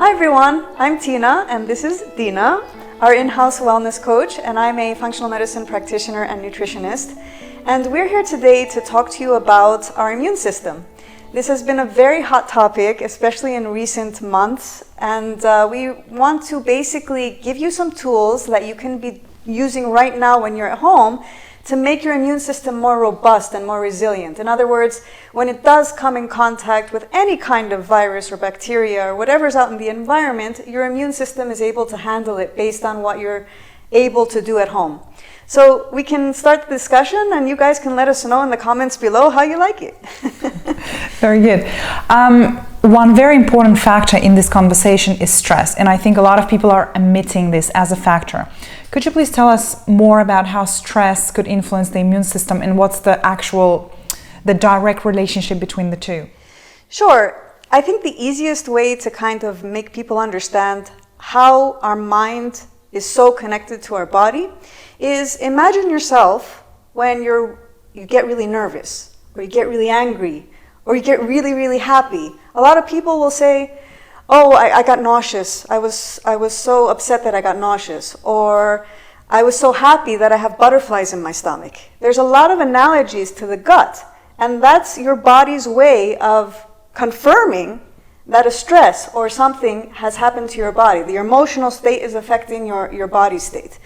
Hi everyone, I'm Tina and this is Dina, our in-house wellness coach, and I'm a functional medicine practitioner and nutritionist. And we're here today to talk to you about our immune system. This has been a very hot topic, especially in recent months, and we want to basically give you some tools that you can be using right now when you're at home to make your immune system more robust and more resilient. In other words, when it does come in contact with any kind of virus or bacteria or whatever's out in the environment, your immune system is able to handle it based on what you're able to do at home. So we can start the discussion and you guys can let us know in the comments below how you like it. Very good. One very important factor in this conversation is stress, and I think a lot of people are omitting this as a factor. Could you please tell us more about how stress could influence the immune system and what's the direct relationship between the two? Sure. I think the easiest way to kind of make people understand how our mind is so connected to our body is imagine yourself when you get really nervous, or you get really angry, or you get really, really happy. A lot of people will say, oh, I got nauseous. I was so upset that I got nauseous. Or I was so happy that I have butterflies in my stomach. There's a lot of analogies to the gut. And that's your body's way of confirming that a stress or something has happened to your body. The emotional state is affecting your body state.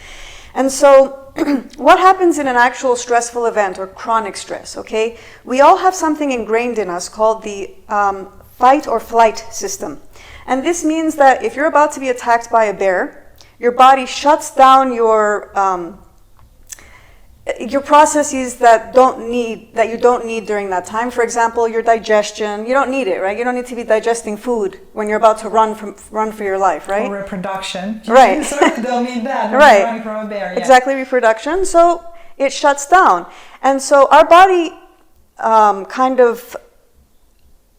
And so what happens in an actual stressful event or chronic stress, okay? We all have something ingrained in us called the fight or flight system. And this means that if you're about to be attacked by a bear, your body shuts down your processes that you don't need during that time. For example, your digestion, you don't need it, right? You don't need to be digesting food when you're about to run for your life, right? Or reproduction. Right. They'll need that when right. you're running from a bear. Yeah. Exactly, reproduction. So it shuts down. And so our body kind of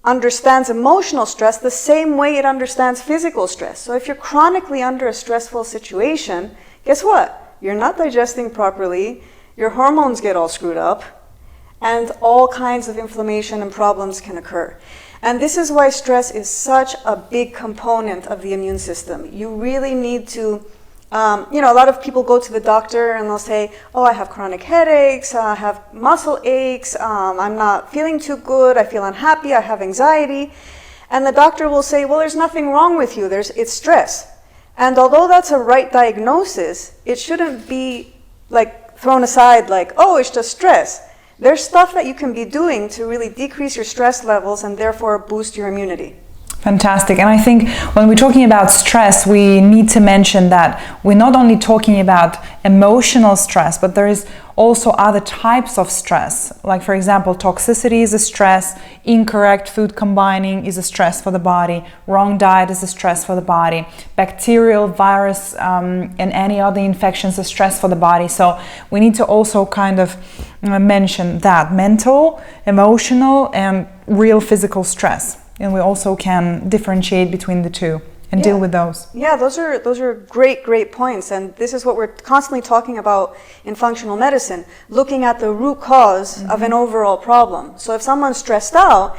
understands emotional stress the same way it understands physical stress. So if you're chronically under a stressful situation, guess what? You're not digesting properly, your hormones get all screwed up, and all kinds of inflammation and problems can occur. And this is why stress is such a big component of the immune system. You really need to a lot of people go to the doctor and they'll say, oh, I have chronic headaches, I have muscle aches, I'm not feeling too good, I feel unhappy, I have anxiety. And the doctor will say, well, there's nothing wrong with you, it's stress. And although that's a right diagnosis, it shouldn't be like thrown aside like, oh, it's just stress. There's stuff that you can be doing to really decrease your stress levels and therefore boost your immunity. Fantastic. And I think when we're talking about stress, we need to mention that we're not only talking about emotional stress, but there is also other types of stress. Like, for example, toxicity is a stress, incorrect food combining is a stress for the body, wrong diet is a stress for the body, bacterial, virus, and any other infections are stress for the body. So we need to also kind of mention that mental, emotional, and real physical stress. And we also can differentiate between the two and deal with those. Yeah, those are great points. And this is what we're constantly talking about in functional medicine, looking at the root cause of an overall problem. So if someone's stressed out,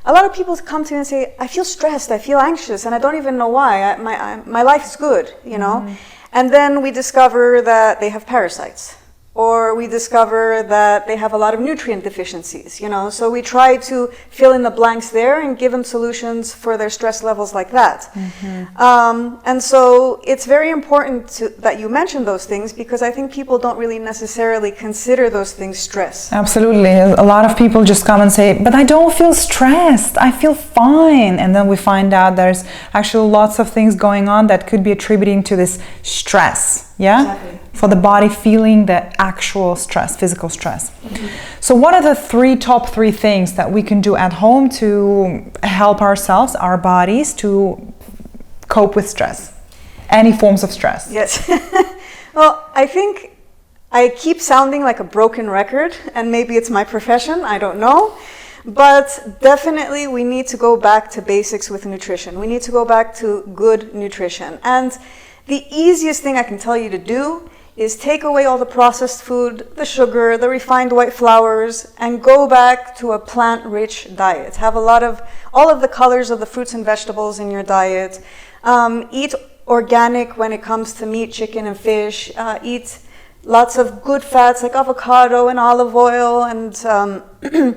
a lot of people come to me and say, I feel stressed, I feel anxious, and I don't even know why. My life is good, you know? And then we discover that they have parasites. Or we discover that they have a lot of nutrient deficiencies, So we try to fill in the blanks there and give them solutions for their stress levels like that. And so it's very important that you mention those things because I think people don't really necessarily consider those things stress. Absolutely. A lot of people just come and say, but I don't feel stressed, I feel fine. And then we find out there's actually lots of things going on that could be attributing to this stress. Yeah? Exactly. For the body feeling the actual stress, physical stress. So what are the top three things that we can do at home to help ourselves, our bodies, to cope with stress? Any forms of stress? Yes. Well, I think I keep sounding like a broken record, and maybe it's my profession, I don't know. But definitely we need to go back to basics with nutrition. We need to go back to good nutrition. And the easiest thing I can tell you to do is take away all the processed food, the sugar, the refined white flours, and go back to a plant-rich diet. Have all of the colors of the fruits and vegetables in your diet. Eat organic when it comes to meat, chicken, and fish. Eat lots of good fats like avocado and olive oil and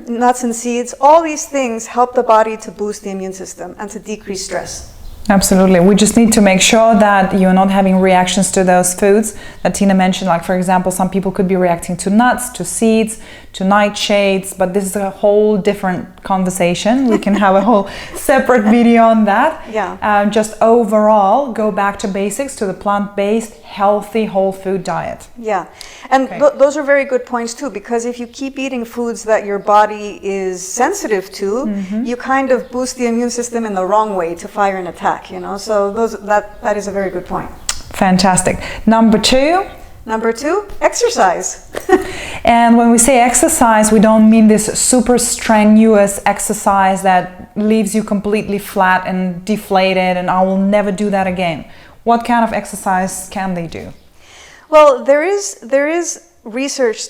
nuts and seeds. All these things help the body to boost the immune system and to decrease stress. Absolutely. We just need to make sure that you're not having reactions to those foods that Tina mentioned. Like, for example, some people could be reacting to nuts, to seeds, to nightshades, but this is a whole different conversation. We can have a whole separate video on that. Yeah. Just overall, go back to basics, to the plant-based, healthy, whole food diet. Yeah. And those are very good points too, because if you keep eating foods that your body is sensitive to, you kind of boost the immune system in the wrong way to fire an attack, so that is a very good point. Fantastic. Number two, exercise. And when we say exercise, we don't mean this super strenuous exercise that leaves you completely flat and deflated and I will never do that again. What kind of exercise can they do? Well, there is research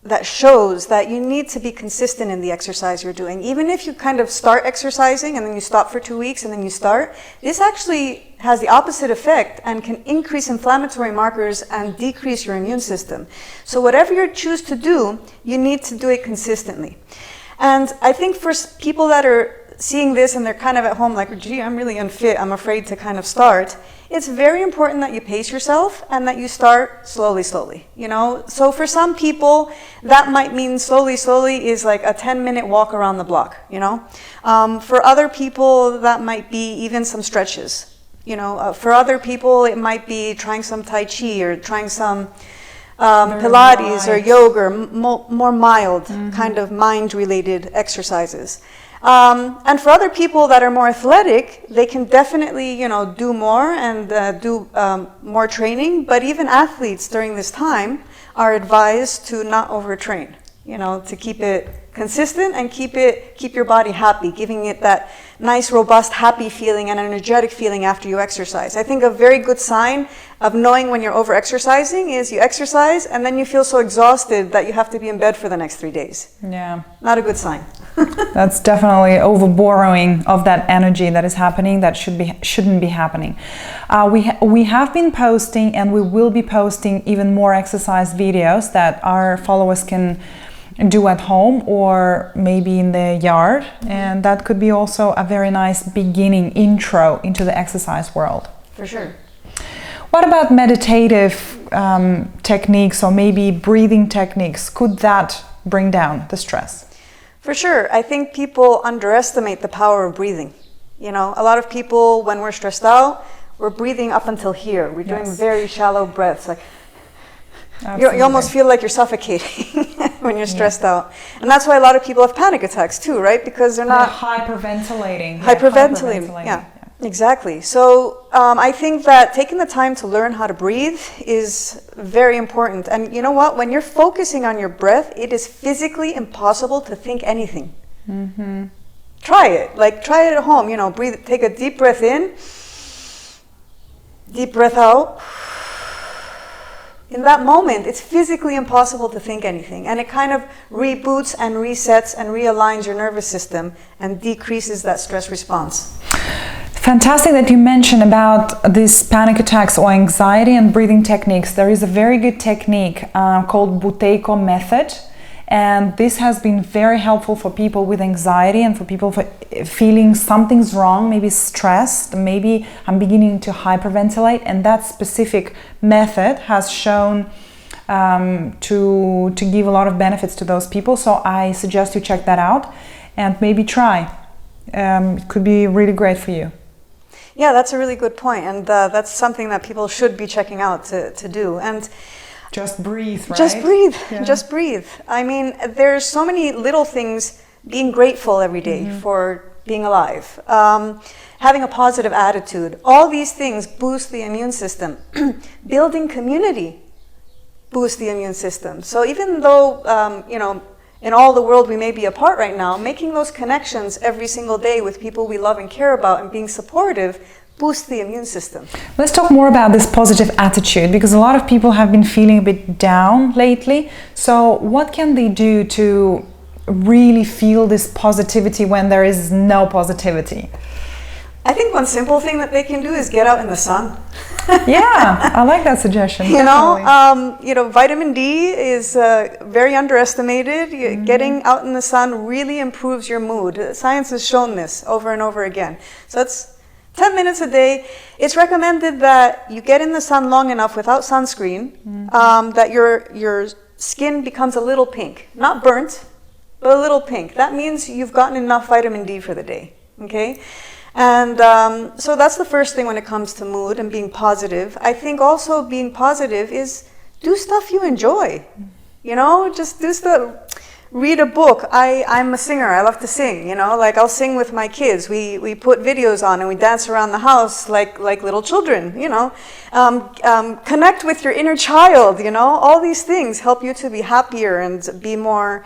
that shows that you need to be consistent in the exercise you're doing. Even if you kind of start exercising and then you stop for 2 weeks and then you start, this actually has the opposite effect and can increase inflammatory markers and decrease your immune system. So whatever you choose to do, you need to do it consistently. And I think for people that are seeing this and they're kind of at home like, gee, I'm really unfit, I'm afraid to kind of start, it's very important that you pace yourself and that you start slowly. So for some people, that might mean slowly is like a 10-minute walk around the block, For other people, that might be even some stretches, For other people, it might be trying some Tai Chi or trying some Pilates or yoga, more mild kind of mind-related exercises. And for other people that are more athletic, they can definitely, do more and do more training. But even athletes during this time are advised to not overtrain, to keep it consistent and keep your body happy, giving it that nice, robust, happy feeling and energetic feeling after you exercise. I think a very good sign of knowing when you're over-exercising is you exercise and then you feel so exhausted that you have to be in bed for the next 3 days. Yeah. Not a good sign. That's definitely over-borrowing of that energy that is happening that shouldn't be happening. We have been posting and we will be posting even more exercise videos that our followers can do at home or maybe in the yard, and that could be also a very nice beginning intro into the exercise world. For sure. What about meditative techniques or maybe breathing techniques? Could that bring down the stress? For sure. I think people underestimate the power of breathing. A lot of people, when we're stressed out, we're breathing up until here. We're doing very shallow breaths. Like you almost feel like you're suffocating when you're stressed out. And that's why a lot of people have panic attacks too, right? Because they're not hyperventilating. Yeah, exactly. So I think that taking the time to learn how to breathe is very important. And you know what? When you're focusing on your breath, it is physically impossible to think anything. Try it. Try it at home. Breathe. Take a deep breath in. Deep breath out. In that moment, it's physically impossible to think anything, and it kind of reboots and resets and realigns your nervous system and decreases that stress response. Fantastic that you mentioned about these panic attacks or anxiety and breathing techniques. There is a very good technique called Buteyko Method, and this has been very helpful for people with anxiety and for people feeling something's wrong, maybe stressed, maybe I'm beginning to hyperventilate, and that specific method has shown to give a lot of benefits to those people. So I suggest you check that out and maybe try. It could be really great for you. Yeah, that's a really good point, and that's something that people should be checking out to do. And just breathe, right? Just breathe. Yeah. Just breathe. I mean, there's so many little things. Being grateful every day for being alive. Having a positive attitude. All these things boost the immune system. Building community boosts the immune system. So even though, in all the world we may be apart right now, making those connections every single day with people we love and care about and being supportive boost the immune system. Let's talk more about this positive attitude, because a lot of people have been feeling a bit down lately. So what can they do to really feel this positivity when there is no positivity? I think one simple thing that they can do is get out in the sun. Yeah, I like that suggestion. You know, vitamin D is very underestimated. Getting out in the sun really improves your mood. Science has shown this over and over again. So it's 10 minutes a day. It's recommended that you get in the sun long enough without sunscreen that your skin becomes a little pink. Not burnt, but a little pink. That means you've gotten enough vitamin D for the day. Okay? And so that's the first thing when it comes to mood and being positive. I think also being positive is do stuff you enjoy. You know, just do stuff. Read a book. I'm a singer. I love to sing. You know, like I'll sing with my kids. We put videos on and we dance around the house like little children. You know, connect with your inner child. You know, all these things help you to be happier and be more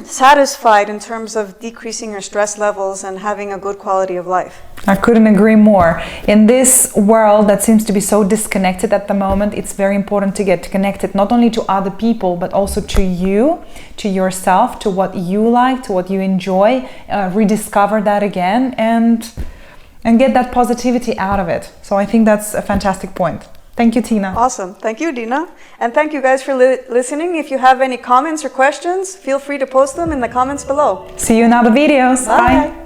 satisfied in terms of decreasing your stress levels and having a good quality of life. I couldn't agree more. In this world that seems to be so disconnected at the moment, it's very important to get connected not only to other people, but also to you, to yourself, to what you like, to what you enjoy, rediscover that again and get that positivity out of it. So I think that's a fantastic point. Thank you, Tina. Awesome. Thank you, Dina. And thank you guys for listening. If you have any comments or questions, feel free to post them in the comments below. See you in other videos. Bye. Bye.